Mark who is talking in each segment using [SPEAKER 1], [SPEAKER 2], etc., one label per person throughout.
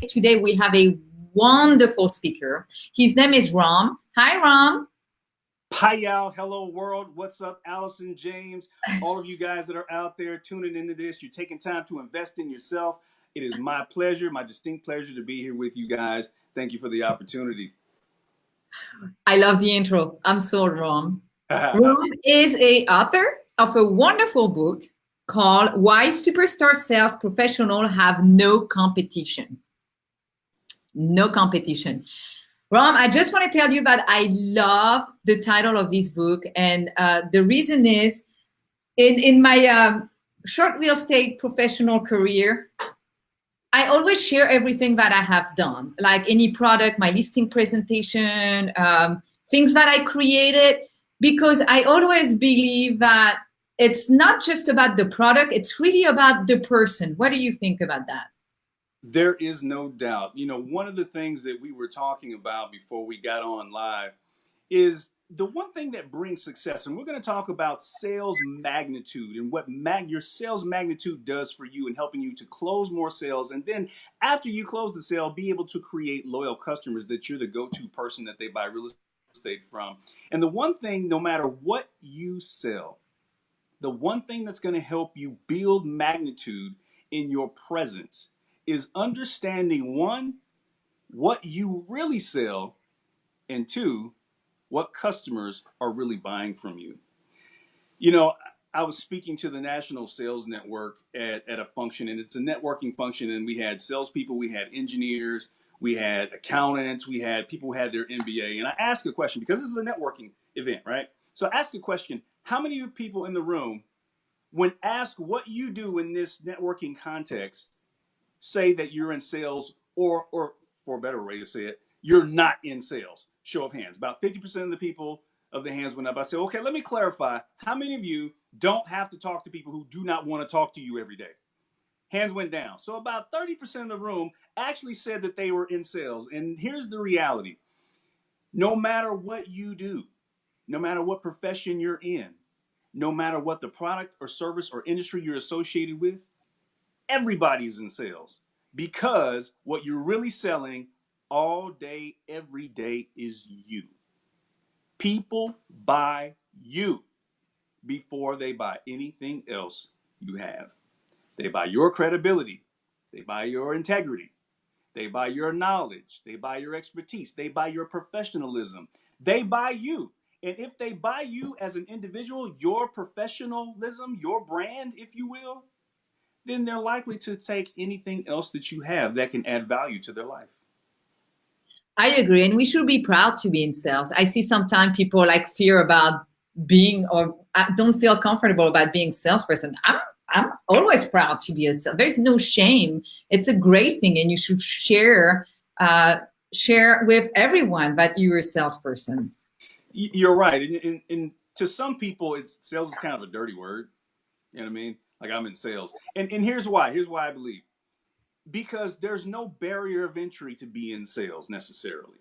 [SPEAKER 1] Today we have a wonderful speaker. His name is Ram. Hi, Ram.
[SPEAKER 2] Hi, y'all. Hello, world. What's up, Allison, James? All of you guys that are out there tuning into this, you're taking time to invest in yourself. It is my pleasure, my distinct pleasure to be here with you guys. Thank you for the opportunity.
[SPEAKER 1] I love the intro. I'm so Ram. Ram is a author of a wonderful book called Why Superstar Sales Professionals Have No Competition. No competition. Ram, I just want to tell you that I love the title of this book. And the reason is in my short real estate professional career, I always share everything that I have done, like any product, my listing presentation, things that I created, because I always believe that it's not just about the product, it's really about the person. What do you think about that?
[SPEAKER 2] There is no doubt. You know, one of the things that we were talking about before we got on live is the one thing that brings success. And we're going to talk about sales magnitude and what your sales magnitude does for you in helping you to close more sales. And then after you close the sale, be able to create loyal customers that you're the go-to person that they buy real estate from. And the one thing, no matter what you sell, the one thing that's going to help you build magnitude in your presence is understanding, one, what you really sell, and two, what customers are really buying from you. You know, I was speaking to the National Sales Network at a function, and it's a networking function, and we had salespeople, we had engineers, we had accountants, we had people who had their MBA. And I asked a question because this is a networking event, right? So I asked a question: how many of you people in the room, when asked what you do in this networking context, say that you're in sales, or for a better way to say it, you're not in sales? Show of hands. About 50% of the people of the hands went up. I said, okay, let me clarify. How many of you don't have to talk to people who do not want to talk to you every day? Hands went down. So about 30% of the room actually said that they were in sales. And here's the reality. No matter what you do, no matter what profession you're in, no matter what the product or service or industry you're associated with, everybody's in sales, because what you're really selling all day, every day is you. People buy you before they buy anything else you have. They buy your credibility. They buy your integrity. They buy your knowledge. They buy your expertise. They buy your professionalism. They buy you. And if they buy you as an individual, your professionalism, your brand, if you will, then they're likely to take anything else that you have that can add value to their life.
[SPEAKER 1] I agree, and we should be proud to be in sales. I see sometimes people like fear about being, or don't feel comfortable about being a salesperson. I'm always proud to be a sales. There's no shame. It's a great thing, and you should share with everyone that you're a salesperson.
[SPEAKER 2] You're right, and to some people, sales is kind of a dirty word. You know what I mean? Like, I'm in sales, and here's why. Here's why I believe: because there's no barrier of entry to be in sales necessarily.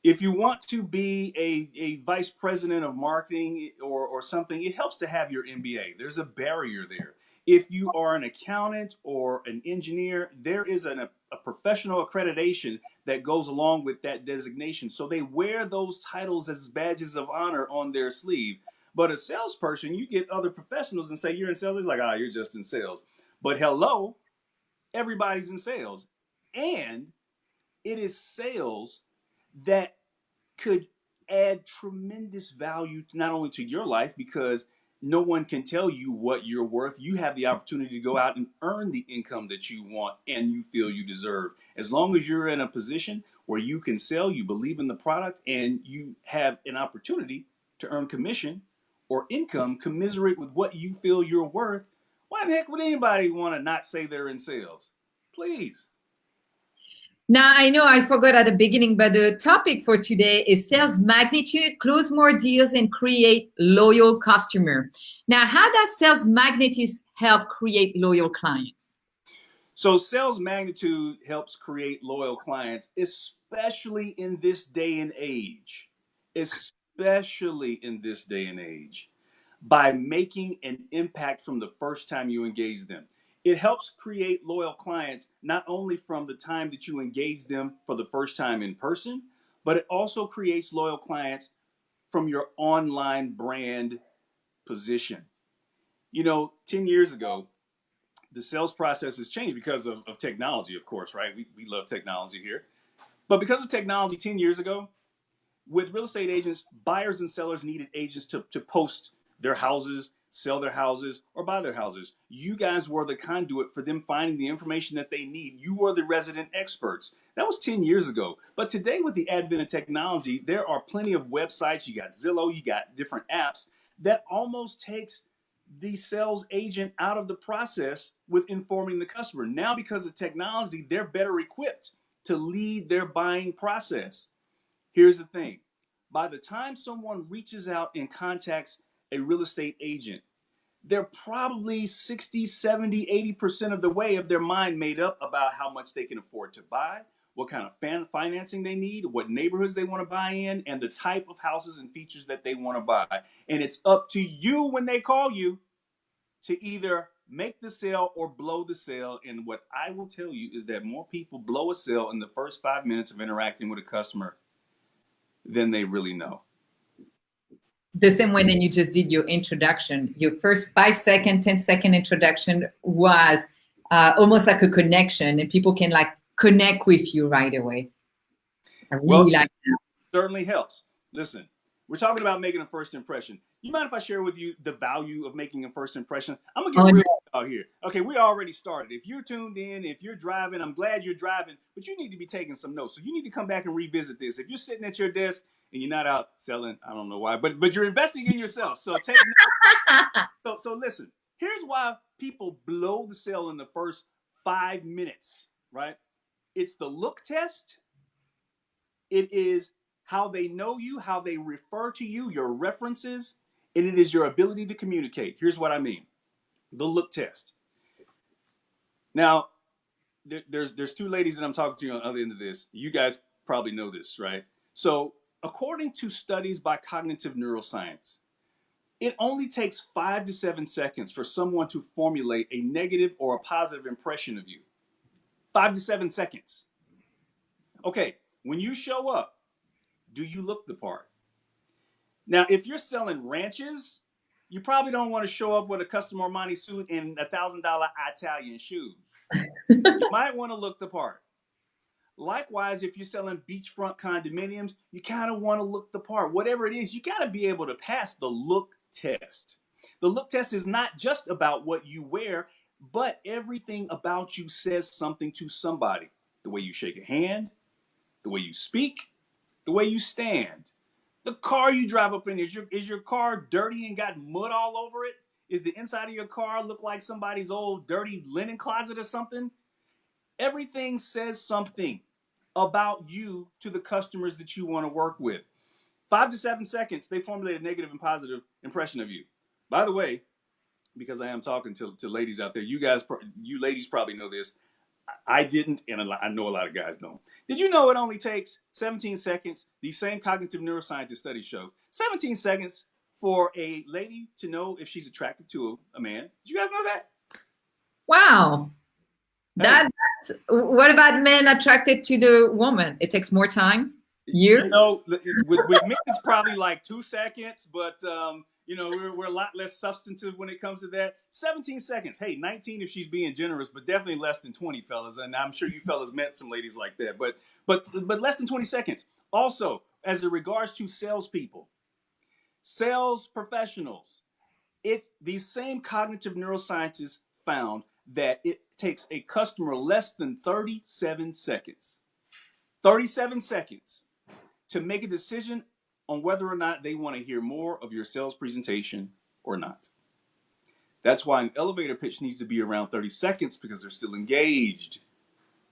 [SPEAKER 2] If you want to be a vice president of marketing, or something, it helps to have your MBA. There's a barrier there. If you are an accountant or an engineer, there is a professional accreditation that goes along with that designation. So they wear those titles as badges of honor on their sleeve. But a salesperson, you get other professionals and say you're in sales, it's like, you're just in sales. But hello, everybody's in sales. And it is sales that could add tremendous value not only to your life, because no one can tell you what you're worth. You have the opportunity to go out and earn the income that you want and you feel you deserve. As long as you're in a position where you can sell, you believe in the product, and you have an opportunity to earn commission or income commensurate with what you feel you're worth, why the heck would anybody want to not say they're in sales? Please.
[SPEAKER 1] Now, I know I forgot at the beginning, but the topic for today is sales magnitude, close more deals, and create loyal customer. Now, how does sales magnitude help create loyal clients?
[SPEAKER 2] So sales magnitude helps create loyal clients, especially in this day and age, especially in this day and age, by making an impact from the first time you engage them. It helps create loyal clients, not only from the time that you engage them for the first time in person, but it also creates loyal clients from your online brand position. 10 years ago, the sales process has changed because of technology, of course, right? We love technology here. But because of technology 10 years ago, with real estate agents, buyers and sellers needed agents to post their houses, sell their houses, or buy their houses. You guys were the conduit for them finding the information that they need. You were the resident experts. That was 10 years ago. But today, with the advent of technology, there are plenty of websites. You got Zillow, you got different apps that almost takes the sales agent out of the process with informing the customer. Now, because of technology, they're better equipped to lead their buying process. Here's the thing. By the time someone reaches out and contacts a real estate agent, they're probably 60, 70, 80% of the way of their mind made up about how much they can afford to buy, what kind of financing they need, what neighborhoods they want to buy in, and the type of houses and features that they want to buy. And it's up to you when they call you to either make the sale or blow the sale. And what I will tell you is that more people blow a sale in the first 5 minutes of interacting with a customer than they really know.
[SPEAKER 1] The same way that you just did your introduction, your first 5-second, 10-second introduction was almost like a connection, and people can like connect with you right away. I really like that.
[SPEAKER 2] Certainly helps. Listen, we're talking about making a first impression. You mind if I share with you the value of making a first impression? I'm gonna get real out here. Okay, we already started. If you're tuned in, if you're driving, I'm glad you're driving, but you need to be taking some notes. So you need to come back and revisit this. If you're sitting at your desk and you're not out selling, I don't know why, but you're investing in yourself. So take notes. So listen. Here's why people blow the sale in the first 5 minutes. Right? It's the look test. It is how they know you, how they refer to you, your references, and it is your ability to communicate. Here's what I mean. The look test. Now, there's two ladies that I'm talking to on the other end of this. You guys probably know this, right? So, according to studies by cognitive neuroscience, it only takes 5 to 7 seconds for someone to formulate a negative or a positive impression of you. 5 to 7 seconds. Okay, when you show up, do you look the part? Now, if you're selling ranches, you probably don't want to show up with a custom Armani suit and $1,000 Italian shoes. You might want to look the part. Likewise, if you're selling beachfront condominiums, you kind of want to look the part. Whatever it is, you got to be able to pass the look test. The look test is not just about what you wear, but everything about you says something to somebody. The way you shake a hand, the way you speak, the way you stand. The car you drive up in, is your car dirty and got mud all over it? Is the inside of your car look like somebody's old dirty linen closet or something? Everything says something about you to the customers that you want to work with. 5 to 7 seconds, they formulate a negative and positive impression of you. By the way, because I am talking to ladies out there, you ladies probably know this. I didn't, and I know a lot of guys don't. Did you know it only takes 17 seconds? These same cognitive neuroscientist studies show 17 seconds for a lady to know if she's attracted to a man. Did you guys know that?
[SPEAKER 1] Wow. That's what about men attracted to the woman? It takes more time. Years.
[SPEAKER 2] With men it's probably like 2 seconds, but we're a lot less substantive when it comes to that. 17 seconds. Hey, 19 if she's being generous, but definitely less than 20, fellas. And I'm sure you fellas met some ladies like that. But less than 20 seconds. Also, as it regards to salespeople, sales professionals, these same cognitive neuroscientists found that it takes a customer less than 37 seconds. 37 seconds to make a decision on whether or not they want to hear more of your sales presentation or not. That's why an elevator pitch needs to be around 30 seconds because they're still engaged.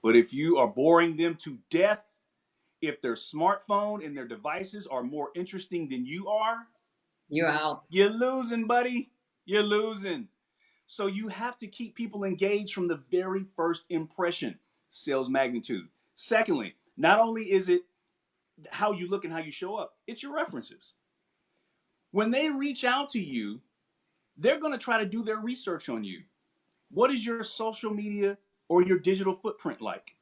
[SPEAKER 2] But if you are boring them to death, if their smartphone and their devices are more interesting than you are,
[SPEAKER 1] you're out.
[SPEAKER 2] You're losing, buddy. You're losing. So you have to keep people engaged from the very first impression, sales magnitude. Secondly, not only is it how you look and how you show up, it's your references. When they reach out to you, they're going to try to do their research on you. What is your social media or your digital footprint like?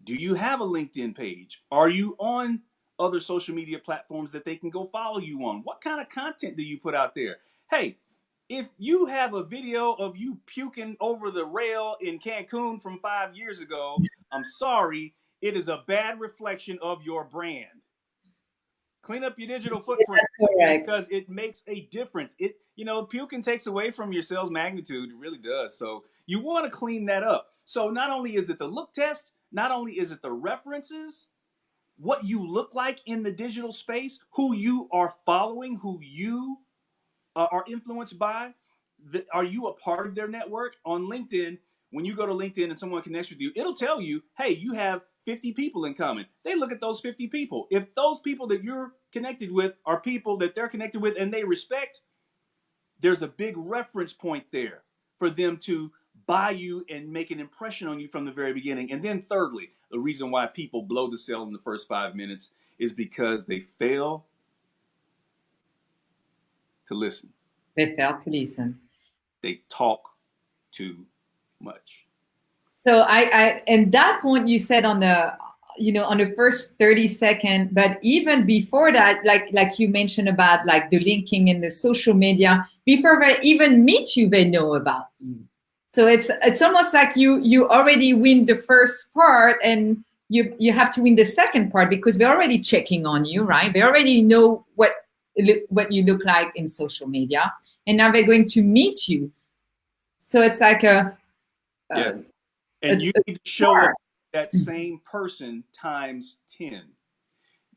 [SPEAKER 2] Do you have a LinkedIn page? Are you on other social media platforms that they can go follow you on? What kind of content do you put out there? Hey, if you have a video of you puking over the rail in Cancun from 5 years ago, I'm sorry, it is a bad reflection of your brand. Clean up your digital footprint
[SPEAKER 1] Correct.
[SPEAKER 2] because it makes a difference. Puking takes away from your sales magnitude. It really does. So you want to clean that up. So not only is it the look test, not only is it the references, what you look like in the digital space, who you are following, who you are influenced by. Are you a part of their network? On LinkedIn, when you go to LinkedIn and someone connects with you, it'll tell you, hey, you have 50 people in common. They look at those 50 people. If those people that you're connected with are people that they're connected with and they respect, there's a big reference point there for them to buy you and make an impression on you from the very beginning. And then thirdly, the reason why people blow the sale in the first 5 minutes is because they fail to listen.
[SPEAKER 1] They fail to listen.
[SPEAKER 2] They talk too much.
[SPEAKER 1] So and that point you said on the, on the first 30 seconds, but even before that, like you mentioned about like the linking in the social media, before they even meet you, they know about you. So it's almost like you already win the first part and you have to win the second part because they're already checking on you, right? They already know what you look like in social media, and now they're going to meet you. So it's like
[SPEAKER 2] and you need to show up that same person times 10.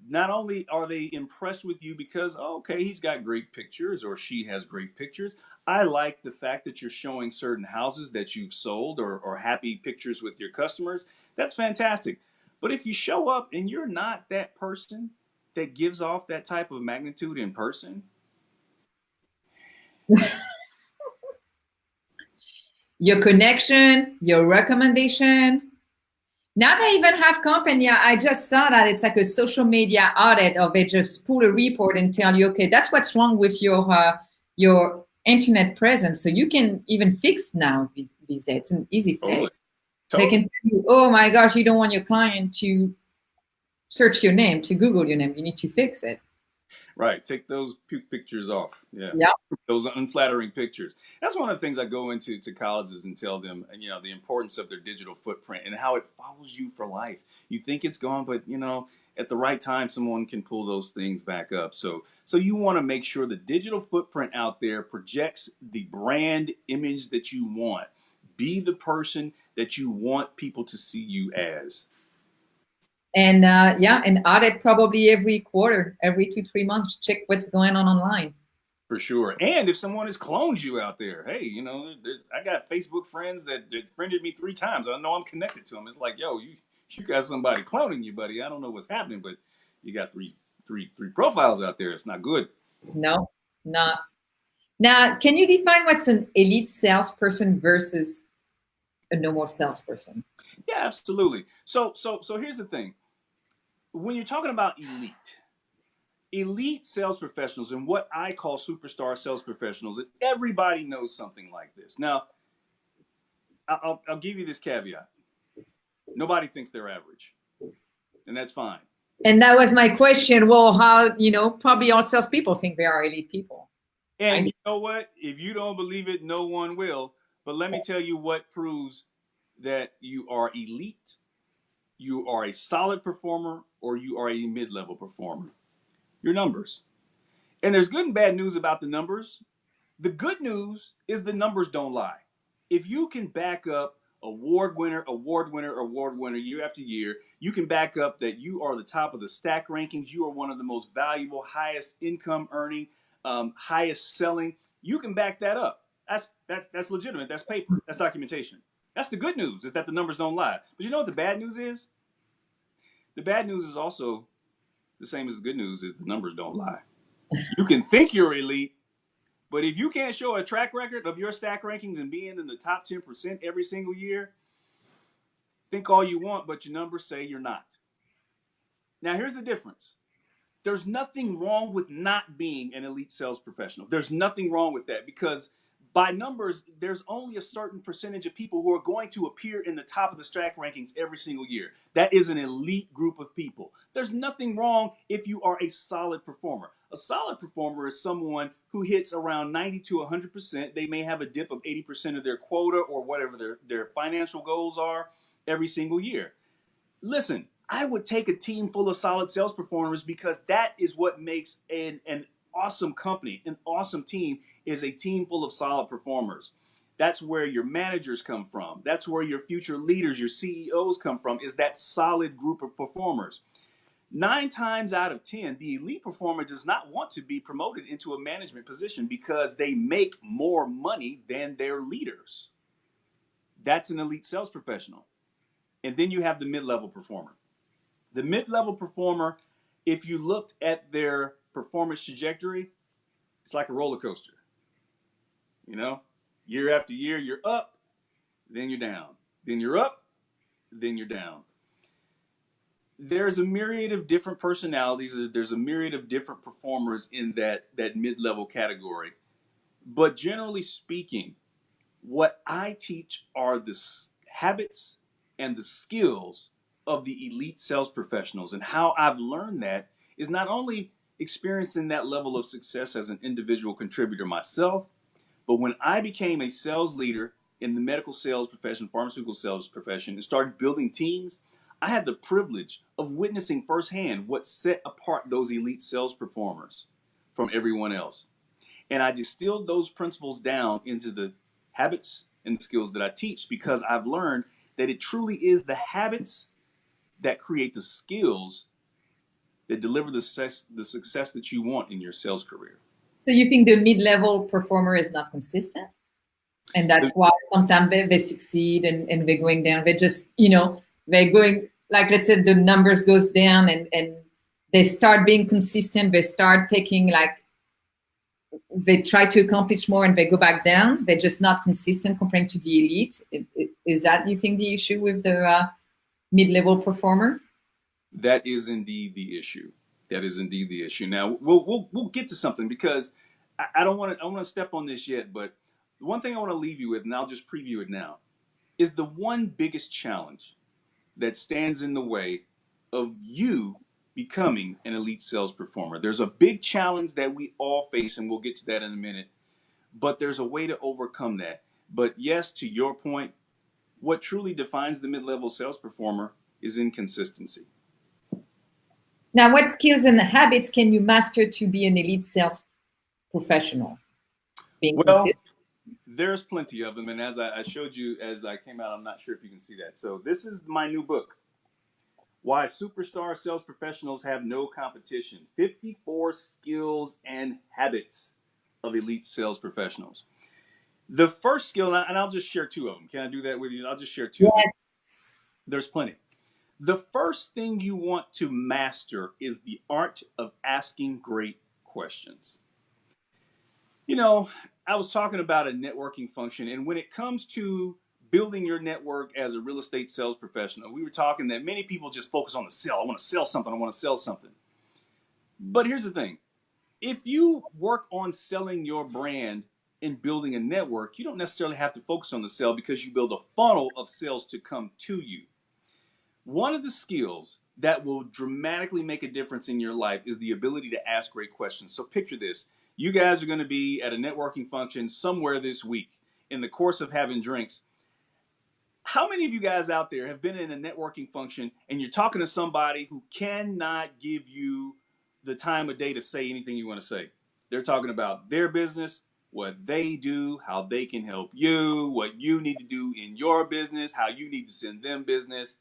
[SPEAKER 2] Not only are they impressed with you because, oh, okay, he's got great pictures or she has great pictures. I like the fact that you're showing certain houses that you've sold or happy pictures with your customers. That's fantastic. But if you show up and you're not that person that gives off that type of magnitude in person,
[SPEAKER 1] your connection, your recommendation. Now they even have company. I just saw that it's like a social media audit, or they just pull a report and tell you, okay, that's what's wrong with your internet presence. So you can even fix now these days. It's an easy fix. They can tell you, oh my gosh, you don't want your client to search your name, to Google your name. You need to fix it.
[SPEAKER 2] Right. Take those puke pictures off. Yeah. Those unflattering pictures. That's one of the things I go into colleges and tell them, the importance of their digital footprint and how it follows you for life. You think it's gone, but at the right time, someone can pull those things back up. So you want to make sure the digital footprint out there projects the brand image that you want. Be the person that you want people to see you as.
[SPEAKER 1] And and audit probably every quarter, every 2-3 months to check what's going on online.
[SPEAKER 2] For sure. And if someone has cloned you out there, hey, I got Facebook friends that friended me 3 times. I know I'm connected to them. It's like, yo, you got somebody cloning you, buddy. I don't know what's happening, but you got three profiles out there. It's not good.
[SPEAKER 1] No, not. Now, can you define what's an elite salesperson versus a normal salesperson?
[SPEAKER 2] Yeah, absolutely. So here's the thing. When you're talking about elite sales professionals and what I call superstar sales professionals, everybody knows something like this. Now, I'll give you this caveat. Nobody thinks they're average, and that's fine.
[SPEAKER 1] And that was my question. Well, how, probably all salespeople think they are elite people.
[SPEAKER 2] And you know what? If you don't believe it, no one will. But let me tell you what proves that you are elite, you are a solid performer, or you are a mid-level performer. Your numbers. And there's good and bad news about the numbers. The good news is the numbers don't lie. If you can back up award winner year after year, you can back up that you are the top of the stack rankings, you are one of the most valuable, highest income earning, highest selling. You can back that up. That's legitimate. That's paper. That's documentation. That's the good news, is that the numbers don't lie. But you know what the bad news is? The bad news is also the same as the good news, is the numbers don't lie. You can think you're elite, but if you can't show a track record of your stack rankings and being in the top 10% every single year, think all you want, but your numbers say you're not. Now, here's the difference. There's nothing wrong with not being an elite sales professional. There's nothing wrong with that, because By numbers, there's only a certain percentage of people who are going to appear in the top of the stack rankings every single year. That is an elite group of people. There's nothing wrong if you are a solid performer. A solid performer is someone who hits around 90 to 100%. They may have a dip of 80% of their quota or whatever their financial goals are every single year. Listen, I would take a team full of solid sales performers because that is what makes an awesome company, an awesome team is a team full of solid performers. That's where your managers come from. That's where your future leaders, your CEOs come from, is that solid group of performers. 9 times out of 10, the elite performer does not want to be promoted into a management position because they make more money than their leaders. That's an elite sales professional. And then you have the mid-level performer. The mid-level performer, if you looked at their performance trajectory, it's like a roller coaster. You know, year after year, you're up, then you're down. Then you're up, then you're down. There's a myriad of different personalities. There's a myriad of different performers in that mid-level category. But generally speaking, what I teach are the habits and the skills of the elite sales professionals. And how I've learned that is not only experiencing that level of success as an individual contributor myself, but when I became a sales leader in the medical sales profession, pharmaceutical sales profession, and started building teams, I had the privilege of witnessing firsthand what set apart those elite sales performers from everyone else. And I distilled those principles down into the habits and skills that I teach because I've learned that it truly is the habits that create the skills that deliver the success that you want in your sales career.
[SPEAKER 1] So you think the mid-level performer is not consistent? And that's why sometimes they succeed and they're going down. They just, they're going, like, let's say the numbers goes down and they start being consistent. They start taking, like, they try to accomplish more and they go back down. They're just not consistent compared to the elite. Is that, you think, the issue with the mid-level performer?
[SPEAKER 2] That is indeed the issue. That is indeed the issue. Now we'll get to something because I don't want to step on this yet, but the one thing I want to leave you with, and I'll just preview it now, is the one biggest challenge that stands in the way of you becoming an elite sales performer. There's a big challenge that we all face, and we'll get to that in a minute, but there's a way to overcome that. But yes, to your point, what truly defines the mid-level sales performer is inconsistency.
[SPEAKER 1] Now, what skills and habits can you master to be an elite sales professional?
[SPEAKER 2] Well, there's plenty of them. And as I showed you as I came out, I'm not sure if you can see that. So this is my new book, Why Superstar Sales Professionals Have No Competition, 54 Skills and Habits of Elite Sales Professionals. The first skill, and I'll just share 2 of them. Can I do that with you? I'll just share 2.
[SPEAKER 1] Yes.
[SPEAKER 2] There's plenty. The first thing you want to master is the art of asking great questions. I was talking about a networking function, and when it comes to building your network as a real estate sales professional, we were talking that many people just focus on the sell. I want to sell something. I want to sell something. But here's the thing. If you work on selling your brand and building a network, you don't necessarily have to focus on the sell because you build a funnel of sales to come to you. One of the skills that will dramatically make a difference in your life is the ability to ask great questions. So picture this. You guys are going to be at a networking function somewhere this week in the course of having drinks. How many of you guys out there have been in a networking function and you're talking to somebody who cannot give you the time of day to say anything you want to say? They're talking about their business, what they do, how they can help you, what you need to do in your business, how you need to send them business.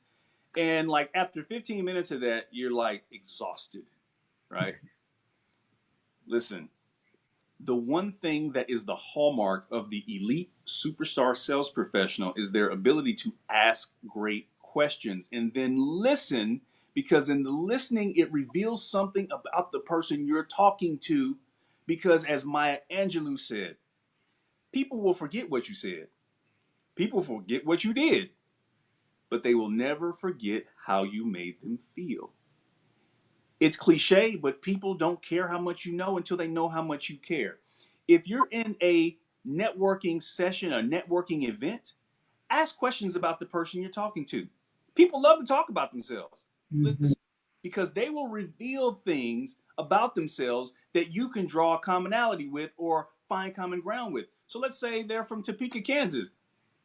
[SPEAKER 2] And like after 15 minutes of that, you're like exhausted, right? Listen, the one thing that is the hallmark of the elite superstar sales professional is their ability to ask great questions and then listen, because in the listening, it reveals something about the person you're talking to. Because as Maya Angelou said, people will forget what you said. People forget what you did. But they will never forget how you made them feel. It's cliche, but people don't care how much you know until they know how much you care. If you're in a networking session, a networking event, ask questions about the person you're talking to. People love to talk about themselves.
[SPEAKER 1] Mhm.
[SPEAKER 2] Listen, because they will reveal things about themselves that you can draw a commonality with or find common ground with. So let's say they're from Topeka, Kansas.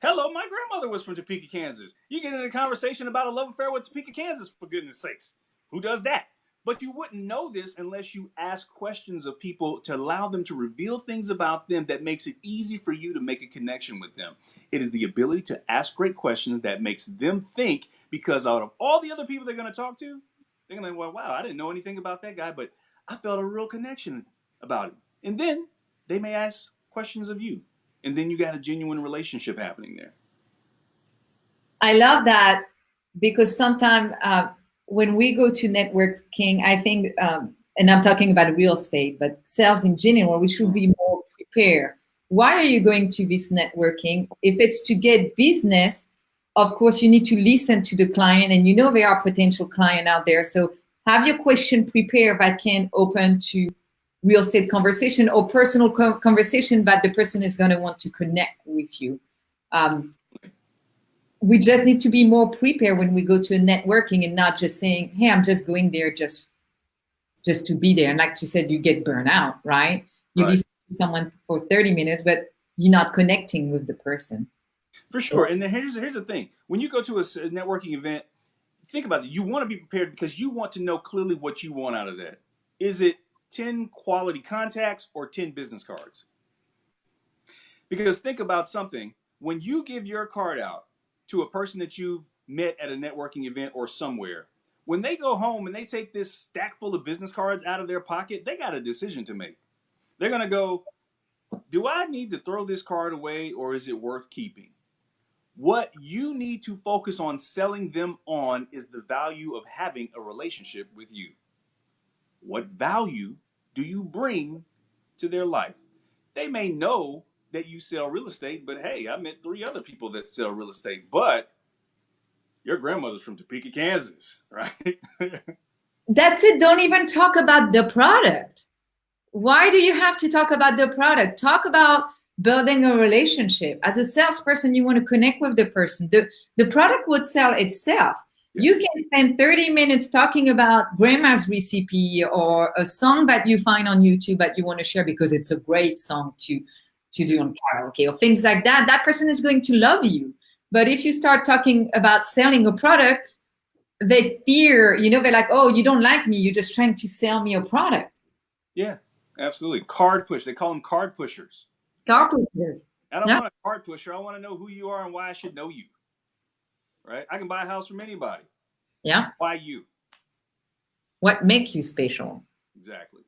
[SPEAKER 2] Hello, my grandmother was from Topeka, Kansas. You get in a conversation about a love affair with Topeka, Kansas, for goodness sakes. Who does that? But you wouldn't know this unless you ask questions of people to allow them to reveal things about them that makes it easy for you to make a connection with them. It is the ability to ask great questions that makes them think, because out of all the other people they're going to talk to, they're going to go, well, wow, I didn't know anything about that guy, but I felt a real connection about him. And then they may ask questions of you. And then you got a genuine relationship happening there.
[SPEAKER 1] I love that, because sometimes when we go to networking, I think, and I'm talking about real estate, but sales in general, we should be more prepared. Why are you going to this networking? If it's to get business, of course, you need to listen to the client, and you know there are potential client out there. So have your question prepared that can open to real estate conversation or personal conversation that the person is going to want to connect with you. We just need to be more prepared when we go to a networking, and not just saying, hey, I'm just going there just to be there. And like you said, you get burned out, right? You
[SPEAKER 2] Right.
[SPEAKER 1] listen to someone for 30 minutes, but you're not connecting with the person.
[SPEAKER 2] For sure. And then here's the thing. When you go to a networking event, think about it. You want to be prepared because you want to know clearly what you want out of that. Is it 10 quality contacts or 10 business cards? Because think about something. When you give your card out to a person that you've met at a networking event or somewhere, when they go home and they take this stack full of business cards out of their pocket, they got a decision to make. They're going to go, do I need to throw this card away, or is it worth keeping? What you need to focus on selling them on is the value of having a relationship with you. What value do you bring to their life? They may know that you sell real estate, but hey, I met 3 other people that sell real estate, but your grandmother's from Topeka, Kansas, right?
[SPEAKER 1] That's it. Don't even talk about the product. Why do you have to talk about the product? Talk about building a relationship. As a salesperson, you want to connect with the person. The product would sell itself.
[SPEAKER 2] Yes.
[SPEAKER 1] You can spend 30 minutes talking about grandma's recipe or a song that you find on YouTube that you want to share because it's a great song to do on karaoke or things like that. That person is going to love you. But if you start talking about selling a product, they fear, they're like, oh, you don't like me. You're just trying to sell me a product.
[SPEAKER 2] Yeah, absolutely. Card push. They call them card pushers.
[SPEAKER 1] Card pushers.
[SPEAKER 2] I don't
[SPEAKER 1] Yeah.
[SPEAKER 2] want a card pusher. I want to know who you are and why I should know you. Right? I can buy a house from anybody.
[SPEAKER 1] Yeah.
[SPEAKER 2] Why you?
[SPEAKER 1] What makes you special?
[SPEAKER 2] Exactly.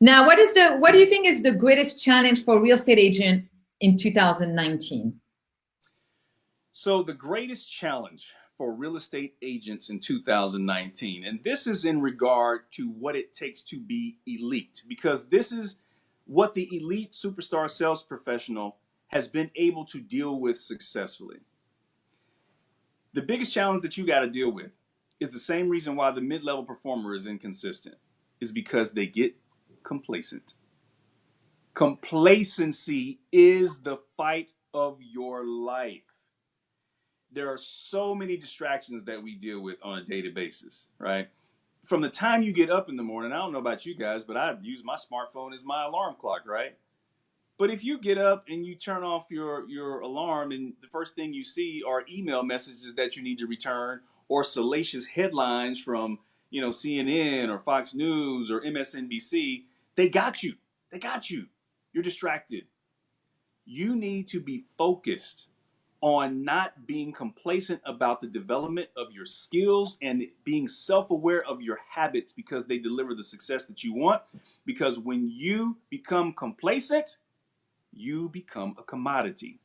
[SPEAKER 1] Now, what do you think is the greatest challenge for real estate agent in 2019?
[SPEAKER 2] So the greatest challenge for real estate agents in 2019, and this is in regard to what it takes to be elite, because this is what the elite superstar sales professional has been able to deal with successfully. The biggest challenge that you got to deal with is the same reason why the mid-level performer is inconsistent, is because they get complacent. Complacency is the fight of your life. There are so many distractions that we deal with on a daily basis, right? From the time you get up in the morning, I don't know about you guys, but I use my smartphone as my alarm clock, right? But if you get up and you turn off your alarm and the first thing you see are email messages that you need to return or salacious headlines from, CNN or Fox News or MSNBC, they got you. They got you. You're distracted. You need to be focused on not being complacent about the development of your skills and being self-aware of your habits, because they deliver the success that you want. Because when you become complacent, you become a commodity.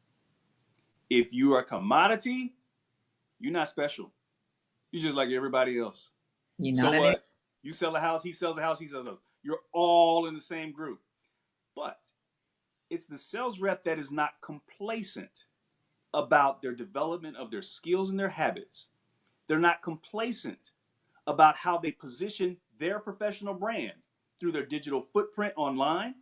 [SPEAKER 2] If you are a commodity, you're not special. You're just like everybody else. So what? You sell a house, he sells a house, he sells a house. You're all in the same group. But it's the sales rep that is not complacent about their development of their skills and their habits. They're not complacent about how they position their professional brand through their digital footprint online.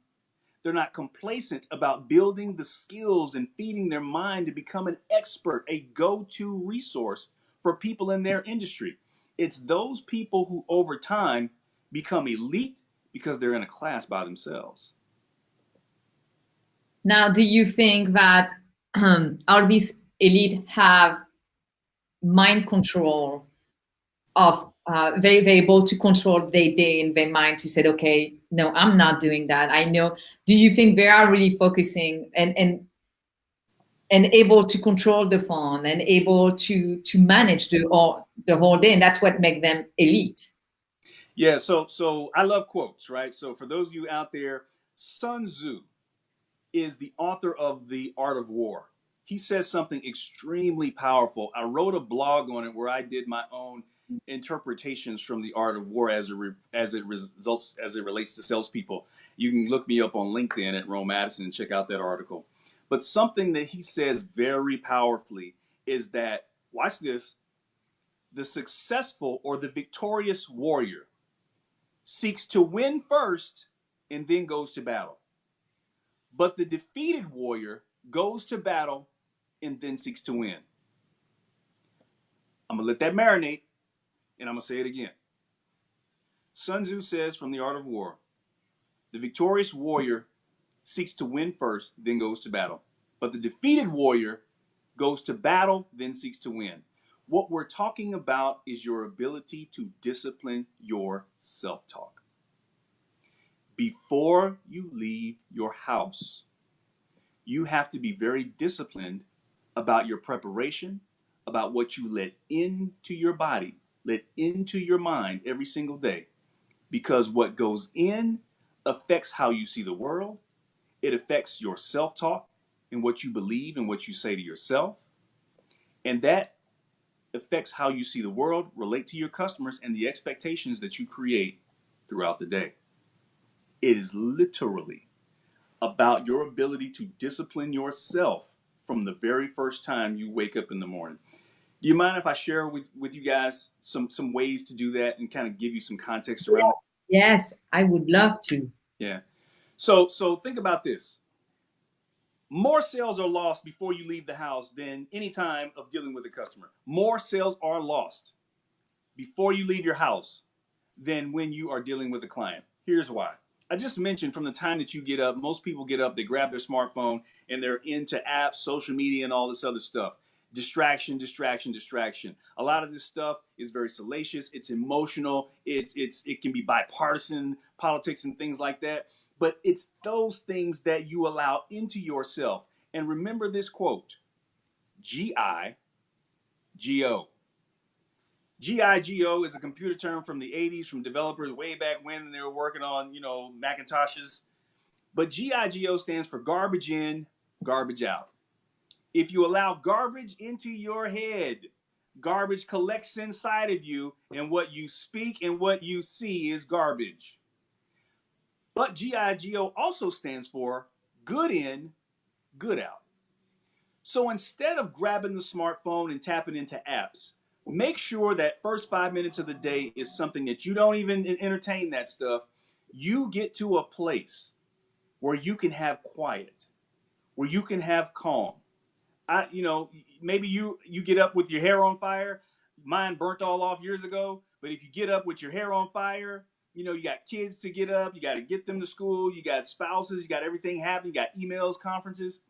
[SPEAKER 2] They're not complacent about building the skills and feeding their mind to become an expert, a go-to resource for people in their industry. It's those people who over time become elite because they're in a class by themselves.
[SPEAKER 1] Now, do you think that all these elite have mind control of they're able to control their day in their mind to say, okay, no, I'm not doing that. I know. Do you think they are really focusing and able to control the phone and able to manage the whole day, and that's what makes them elite?
[SPEAKER 2] Yeah, so I love quotes, right? So for those of you out there, Sun Tzu is the author of The Art of War. He says something extremely powerful. I wrote a blog on it where I did my own interpretations from The Art of War as it relates to salespeople. You can look me up on LinkedIn at Rome Madison and check out that article. But something that he says very powerfully is that, watch this, the successful or the victorious warrior seeks to win first and then goes to battle. But the defeated warrior goes to battle and then seeks to win. I'm going to let that marinate, and I'm going to say it again. Sun Tzu says from The Art of War, the victorious warrior seeks to win first, then goes to battle. But the defeated warrior goes to battle, then seeks to win. What we're talking about is your ability to discipline your self-talk. Before you leave your house, you have to be very disciplined about your preparation, about what you let into your body, let into your mind every single day. Because what goes in affects how you see the world. It affects your self-talk and what you believe and what you say to yourself. And that affects how you see the world, relate to your customers, and the expectations that you create throughout the day. It is literally about your ability to discipline yourself from the very first time you wake up in the morning. Do you mind if I share with you guys some ways to do that and kind of give you some context around it?
[SPEAKER 1] Yes, I would love to.
[SPEAKER 2] Yeah. So think about this. More sales are lost before you leave the house than any time of dealing with a customer. More sales are lost before you leave your house than when you are dealing with a client. Here's why. I just mentioned from the time that you get up, most people get up, they grab their smartphone, and they're into apps, social media, and all this other stuff. Distraction, distraction, distraction. A lot of this stuff is very salacious. It's emotional. It can be bipartisan politics and things like that. But it's those things that you allow into yourself. And remember this quote, G-I-G-O. G-I-G-O is a computer term from the 80s from developers way back when they were working on, Macintoshes. But G-I-G-O stands for garbage in, garbage out. If you allow garbage into your head, garbage collects inside of you, and what you speak and what you see is garbage. But G-I-G-O also stands for good in, good out. So instead of grabbing the smartphone and tapping into apps, make sure that first 5 minutes of the day is something that you don't even entertain that stuff. You get to a place where you can have quiet, where you can have calm. Maybe you get up with your hair on fire. Mine burnt all off years ago. But if you get up with your hair on fire, you got kids to get up. You got to get them to school. You got spouses. You got everything happening. You got emails, conferences.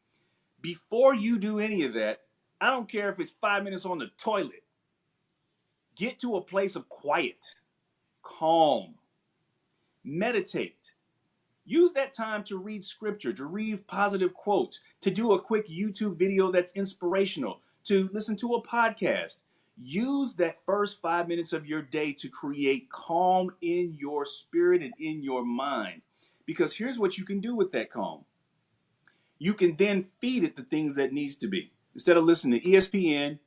[SPEAKER 2] Before you do any of that, I don't care if it's 5 minutes on the toilet. Get to a place of quiet, calm, meditate. Use that time to read scripture, to read positive quotes, to do a quick YouTube video that's inspirational, to listen to a podcast. Use that first 5 minutes of your day to create calm in your spirit and in your mind. Because here's what you can do with that calm. You can then feed it the things that needs to be. Instead of listening to ESPN,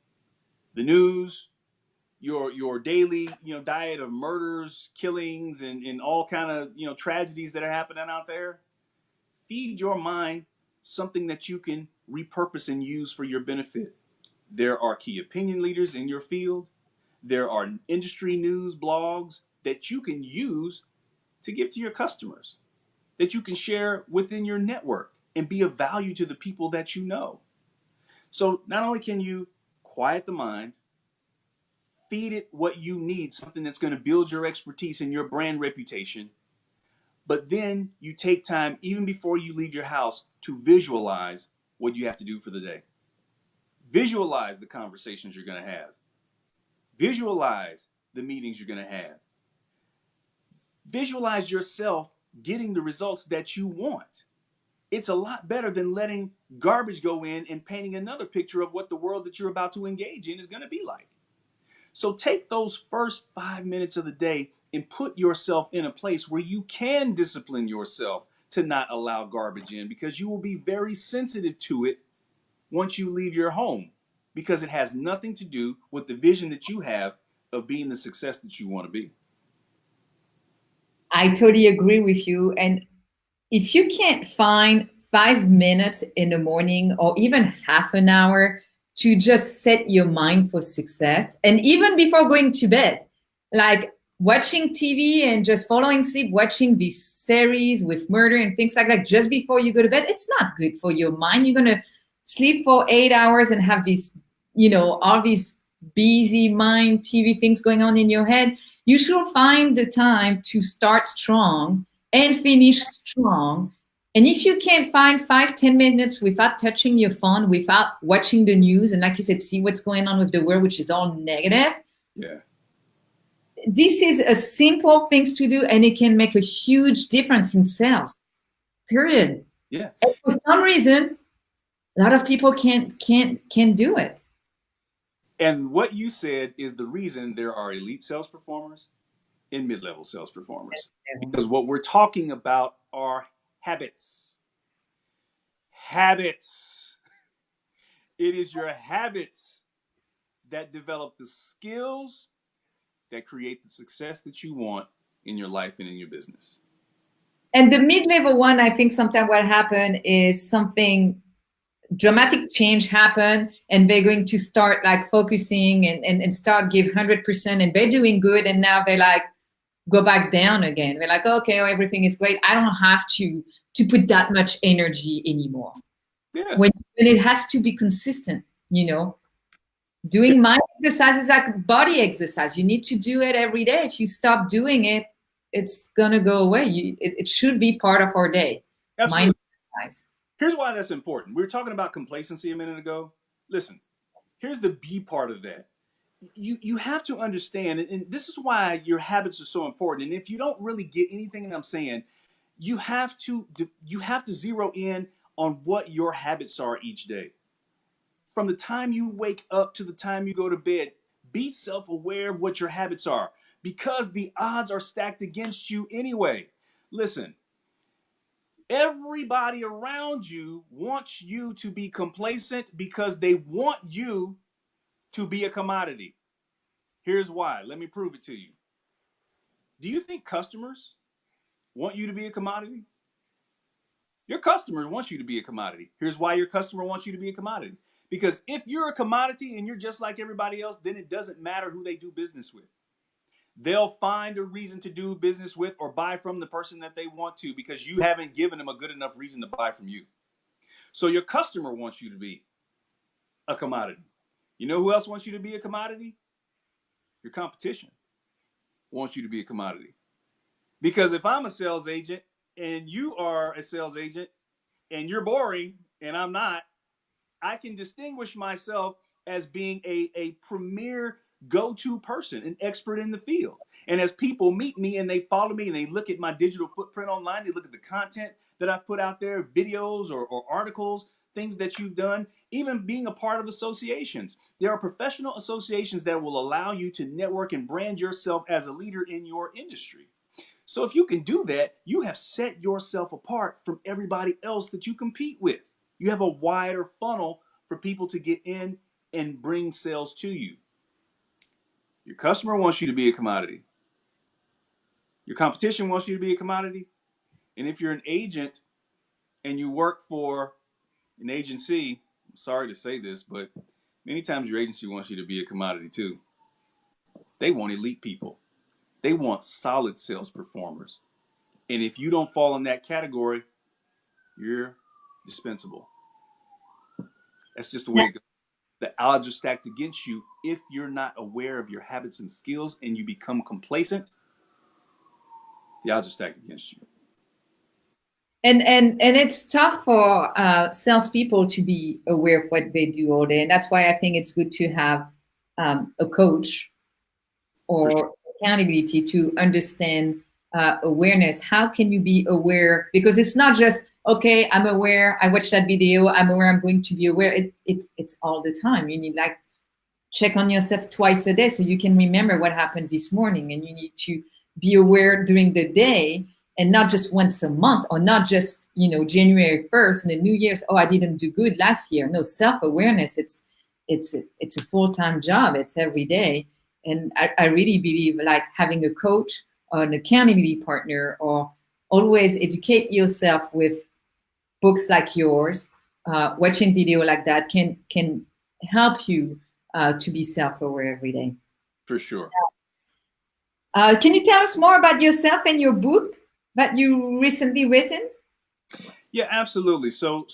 [SPEAKER 2] the news, your daily diet of murders, killings, and all kind of tragedies that are happening out there, feed your mind something that you can repurpose and use for your benefit. There are key opinion leaders in your field. There are industry news blogs that you can use to give to your customers. that you can share within your network and be of value to the people that you know. So not only can you quiet the mind, feed it what you need, something that's going to build your expertise and your brand reputation, but then you take time even before you leave your house to visualize what you have to do for the day. Visualize the conversations you're going to have. Visualize the meetings you're going to have. Visualize yourself getting the results that you want. It's a lot better than letting garbage go in and painting another picture of what the world that you're about to engage in is going to be like. So take those first 5 minutes of the day and put yourself in a place where you can discipline yourself to not allow garbage in, because you will be very sensitive to it once you leave your home, because it has nothing to do with the vision that you have of being the success that you want to be.
[SPEAKER 1] I totally agree with you. And if you can't find 5 minutes in the morning or even half an hour to just set your mind for success, and even before going to bed, like watching TV and just following sleep, watching these series with murder and things like that just before you go to bed, it's not good for your mind. You're going to sleep for 8 hours and have these, all these busy mind TV things going on in your head. You should find the time to start strong and finish strong. And if you can't find 5-10 minutes without touching your phone, without watching the news, and like you said, see what's going on with the world, which is all negative.
[SPEAKER 2] Yeah.
[SPEAKER 1] This is a simple things to do, and it can make a huge difference in sales. Period.
[SPEAKER 2] Yeah.
[SPEAKER 1] And for some reason, a lot of people can't do it.
[SPEAKER 2] And what you said is the reason there are elite sales performers and mid-level sales performers. Because what we're talking about are habits. Habits. It is your habits that develop the skills that create the success that you want in your life and in your business.
[SPEAKER 1] And the mid-level one, I think sometimes what happened is something dramatic change happen, and they're going to start like focusing and start give 100%, and they're doing good, and now they like go back down again. They're like, okay, everything is great. I don't have to put that much energy anymore.
[SPEAKER 2] Yeah.
[SPEAKER 1] When it has to be consistent, doing mind exercise is like body exercise. You need to do it every day. If you stop doing it, it's gonna go away. It should be part of our day.
[SPEAKER 2] Absolutely.
[SPEAKER 1] Mind exercise.
[SPEAKER 2] Here's why that's important. We were talking about complacency a minute ago. Listen, here's the B part of that. You have to understand, and this is why your habits are so important. And if you don't really get anything that I'm saying, you have to zero in on what your habits are each day. From the time you wake up to the time you go to bed, be self-aware of what your habits are, because the odds are stacked against you anyway. Listen, everybody around you wants you to be complacent because they want you to be a commodity. Here's why. Let me prove it to you. Do you think customers want you to be a commodity? Your customer wants you to be a commodity. Here's why your customer wants you to be a commodity. Because if you're a commodity and you're just like everybody else, then it doesn't matter who they do business with. They'll find a reason to do business with or buy from the person that they want to, because you haven't given them a good enough reason to buy from you. So your customer wants you to be a commodity. You know who else wants you to be a commodity? Your competition wants you to be a commodity. Because if I'm a sales agent and you are a sales agent and you're boring and I'm not, I can distinguish myself as being a premier go-to person, an expert in the field. And as people meet me and they follow me and they look at my digital footprint online, they look at the content that I've put out there, videos or articles, things that you've done, even being a part of associations. There are professional associations that will allow you to network and brand yourself as a leader in your industry. So if you can do that, you have set yourself apart from everybody else that you compete with. You have a wider funnel for people to get in and bring sales to you. Your customer wants you to be a commodity. Your competition wants you to be a commodity. And if you're an agent and you work for an agency, I'm sorry to say this, but many times your agency wants you to be a commodity too. They want elite people. They want solid sales performers. And if you don't fall in that category, you're dispensable. That's just the way it goes. The odds are stacked against you if you're not aware of your habits and skills and you become complacent. The odds are stacked against you.
[SPEAKER 1] And it's tough for salespeople to be aware of what they do all day, and that's why I think it's good to have a coach or
[SPEAKER 2] Sure.
[SPEAKER 1] accountability to understand awareness. How can you be aware? Because it's not just okay. I'm aware. I watched that video. I'm aware. I'm going to be aware. It's all the time. You need like check on yourself twice a day so you can remember what happened this morning, and you need to be aware during the day and not just once a month, or not just January 1st and the New Year's, oh, I didn't do good last year. No, self-awareness, it's a full-time job. It's every day. And I really believe like having a coach or an accountability partner, or always educate yourself with books like yours, watching video like that can help you to be self-aware every day.
[SPEAKER 2] For sure.
[SPEAKER 1] Can you tell us more about yourself and your book that you recently written?
[SPEAKER 2] Yeah, absolutely. So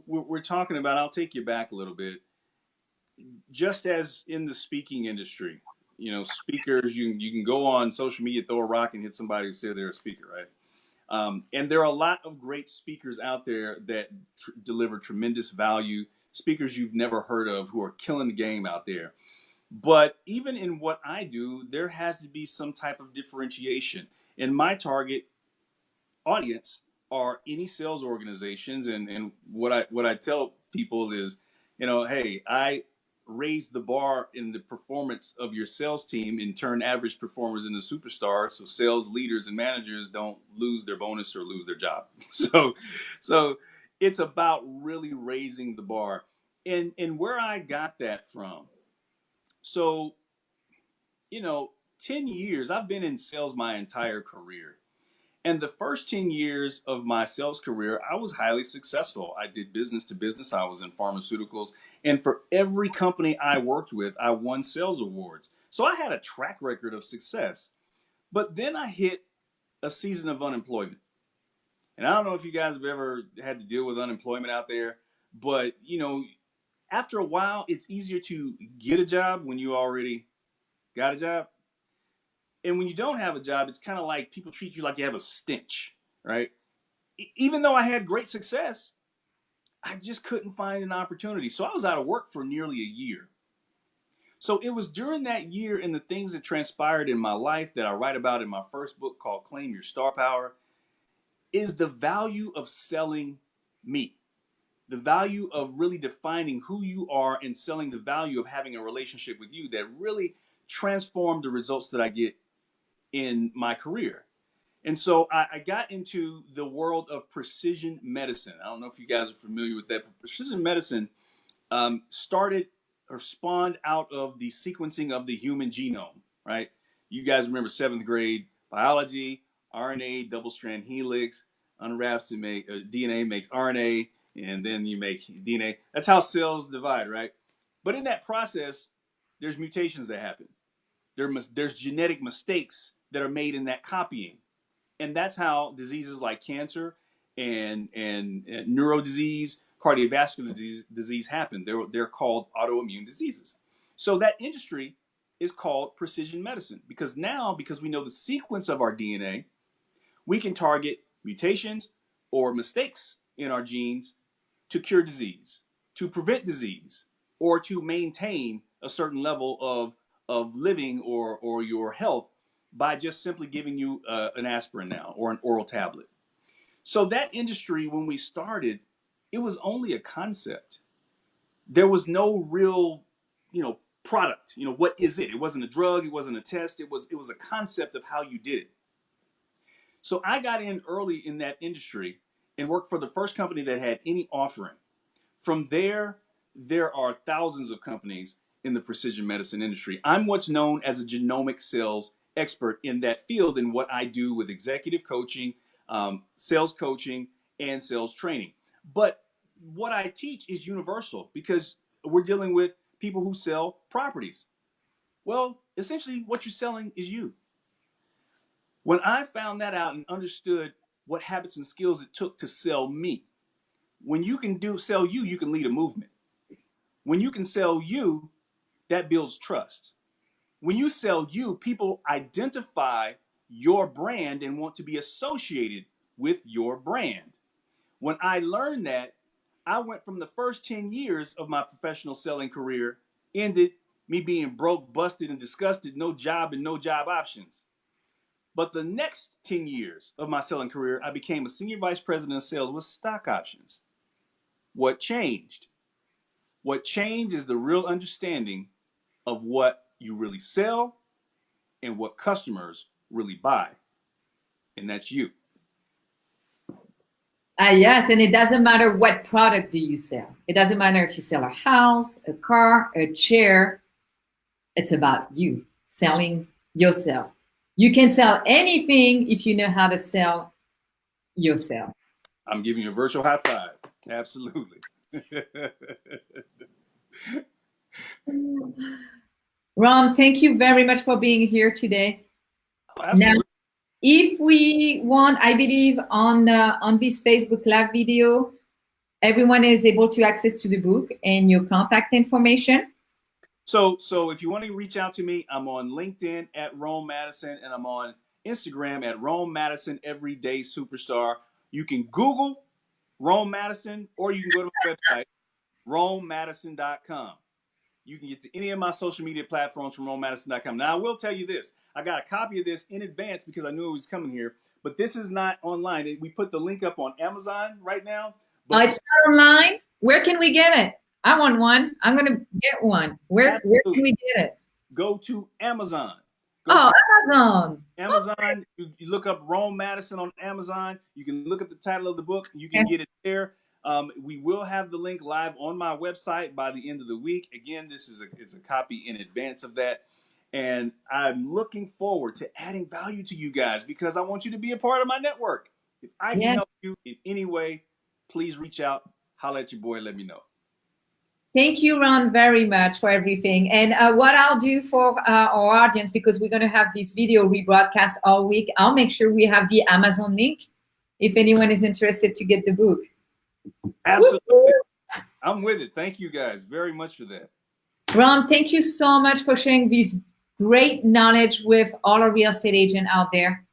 [SPEAKER 2] we're talking about, I'll take you back a little bit. Just as in the speaking industry, speakers, you can go on social media, throw a rock and hit somebody who said they're a speaker, right? And there are a lot of great speakers out there that deliver tremendous value, speakers you've never heard of who are killing the game out there. But even in what I do, there has to be some type of differentiation. And my target audience are any sales organizations. And what I tell people is, hey, I raise the bar in the performance of your sales team and turn average performers into superstars, so sales leaders and managers don't lose their bonus or lose their job. So it's about really raising the bar. And where I got that from, so 10 years, I've been in sales my entire career. And the first 10 years of my sales career, I was highly successful. I did business to business. I was in pharmaceuticals. And for every company I worked with, I won sales awards. So I had a track record of success. But then I hit a season of unemployment. And I don't know if you guys have ever had to deal with unemployment out there, but after a while, it's easier to get a job when you already got a job. And when you don't have a job, it's kind of like people treat you like you have a stench, right? Even though I had great success, I just couldn't find an opportunity. So I was out of work for nearly a year. So it was during that year and the things that transpired in my life that I write about in my first book called Claim Your Star Power, is the value of selling me. The value of really defining who you are and selling the value of having a relationship with you that really transformed the results that I get in my career. And so I got into the world of precision medicine. I don't know if you guys are familiar with that, but precision medicine started or spawned out of the sequencing of the human genome, right? You guys remember seventh grade biology, RNA, double strand helix, unwraps to make DNA makes RNA, and then you make DNA. That's how cells divide, right? But in that process, there's mutations that happen. There's genetic mistakes that are made in that copying. And that's how diseases like cancer and neuro disease, cardiovascular disease happen. They're called autoimmune diseases. So that industry is called precision medicine because we know the sequence of our DNA, we can target mutations or mistakes in our genes to cure disease, to prevent disease, or to maintain a certain level of living or your health by just simply giving you an aspirin now or an oral tablet. So that industry, when we started, it was only a concept. There was no real, product. What is it? It wasn't a drug. It wasn't a test. It was a concept of how you did it. So I got in early in that industry and worked for the first company that had any offering. From there are thousands of companies in the precision medicine industry. I'm what's known as a genomic sales expert in that field in what I do with executive coaching, sales coaching, and sales training. But what I teach is universal because we're dealing with people who sell properties. Well, essentially what you're selling is you. When I found that out and understood what habits and skills it took to sell me, when you can sell you, you can lead a movement. When you can sell you, that builds trust. When you sell you, people identify your brand and want to be associated with your brand. When I learned that, I went from the first 10 years of my professional selling career, ended me being broke, busted, and disgusted, no job and no job options. But the next 10 years of my selling career, I became a senior vice president of sales with stock options. What changed? What changed is the real understanding of what you really sell and what customers really buy. And that's you.
[SPEAKER 1] Yes, and it doesn't matter what product do you sell. It doesn't matter if you sell a house, a car, a chair. It's about you selling yourself. You can sell anything if you know how to sell yourself.
[SPEAKER 2] I'm giving you a virtual high five. Absolutely.
[SPEAKER 1] Ron, thank you very much for being here today.
[SPEAKER 2] Oh, absolutely.
[SPEAKER 1] Now, if we want, I believe on this Facebook Live video, everyone is able to access to the book and your contact information.
[SPEAKER 2] So if you want to reach out to me, I'm on LinkedIn at Rome Madison, and I'm on Instagram at Rome Madison Everyday Superstar. You can Google Rome Madison, or you can go to my website, romemadison.com. You can get to any of my social media platforms from romemadison.com. Now, I will tell you this. I got a copy of this in advance because I knew it was coming here, but this is not online. We put the link up on Amazon right now.
[SPEAKER 1] But it's not online? Where can we get it? I want one. I'm going to get one. Where can we get it?
[SPEAKER 2] Go to Amazon.
[SPEAKER 1] Amazon.
[SPEAKER 2] Amazon. Okay. You look up Rome Madison on Amazon. You can look up the title of the book. You can get it there. We will have the link live on my website by the end of the week. Again, it's a copy in advance of that. And I'm looking forward to adding value to you guys because I want you to be a part of my network. If I can help you in any way, please reach out, holler at your boy, let me know.
[SPEAKER 1] Thank you, Ron, very much for everything. And what I'll do for our audience, because we're going to have this video rebroadcast all week, I'll make sure we have the Amazon link if anyone is interested to get the book.
[SPEAKER 2] Absolutely. Woo-hoo. I'm with it. Thank you guys very much for that.
[SPEAKER 1] Ron, thank you so much for sharing this great knowledge with all our real estate agents out there.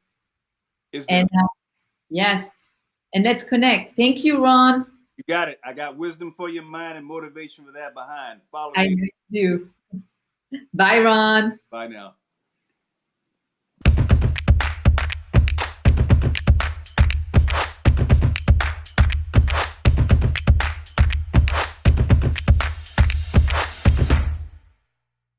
[SPEAKER 1] And yes, and let's connect. Thank you, Ron.
[SPEAKER 2] You got it. I got wisdom for your mind and motivation for that behind. Follow me.
[SPEAKER 1] I do. Bye, Ron.
[SPEAKER 2] Bye now.